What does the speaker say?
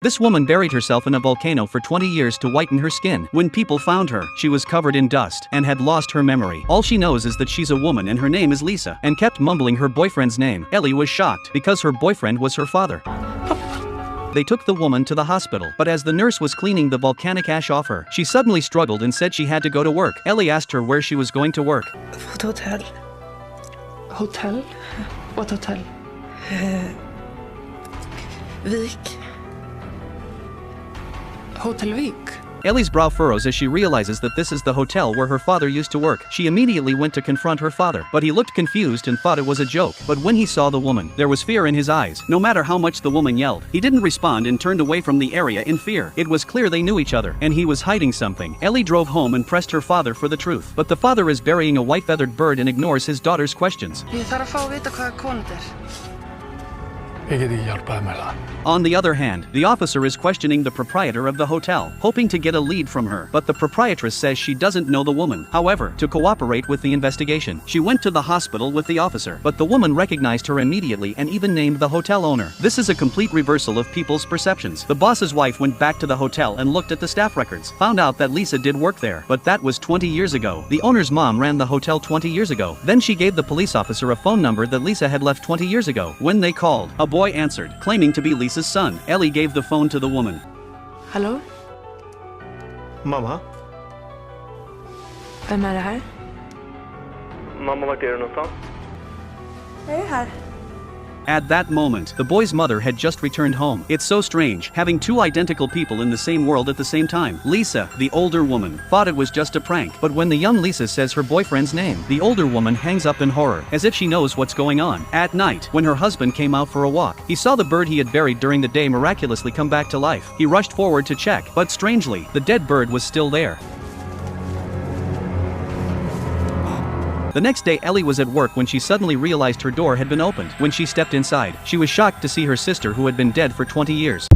This woman buried herself in a volcano for 20 years to whiten her skin. When people found her, she was covered in dust and had lost her memory. All she knows is that she's a woman and her name is Lisa, and kept mumbling her boyfriend's name. Ellie was shocked because her boyfriend was her father. They took the woman to the hospital, but as the nurse was cleaning the volcanic ash off her, she suddenly struggled and said she had to go to work. Ellie asked her where she was going to work. Hotel. Hotel? What hotel? Vik. Hotel Vik? Ellie's brow furrows as she realizes that this is the hotel where her father used to work. She immediately went to confront her father, but he looked confused and thought it was a joke. But when he saw the woman, there was fear in his eyes. No matter how much the woman yelled, he didn't respond and turned away from the area in fear. It was clear they knew each other, and he was hiding something. Ellie drove home and pressed her father for the truth. But the father is burying a white-feathered bird and ignores his daughter's questions. On the other hand, the officer is questioning the proprietor of the hotel, hoping to get a lead from her, but the proprietress says she doesn't know the woman. However, to cooperate with the investigation, she went to the hospital with the officer, but the woman recognized her immediately and even named the hotel owner. This is a complete reversal of people's perceptions. The boss's wife went back to the hotel and looked at the staff records, found out that Lisa did work there, but that was 20 years ago. The owner's mom ran the hotel 20 years ago. Then she gave the police officer a phone number that Lisa had left 20 years ago. When they called, a boy answered, claiming to be Lisa's son. Ellie gave the phone to the woman. Hallå? Mamma? Vem är det här? Mamma, vart är du någonstans? Jag är här. At that moment, the boy's mother had just returned home. It's so strange, having two identical people in the same world at the same time. Lisa, the older woman, thought it was just a prank, but when the young Lisa says her boyfriend's name, the older woman hangs up in horror, as if she knows what's going on. At night, when her husband came out for a walk, he saw the bird he had buried during the day miraculously come back to life. He rushed forward to check, but strangely, the dead bird was still there. The next day Ellie was at work when she suddenly realized her door had been opened. When she stepped inside, she was shocked to see her sister who had been dead for 20 years.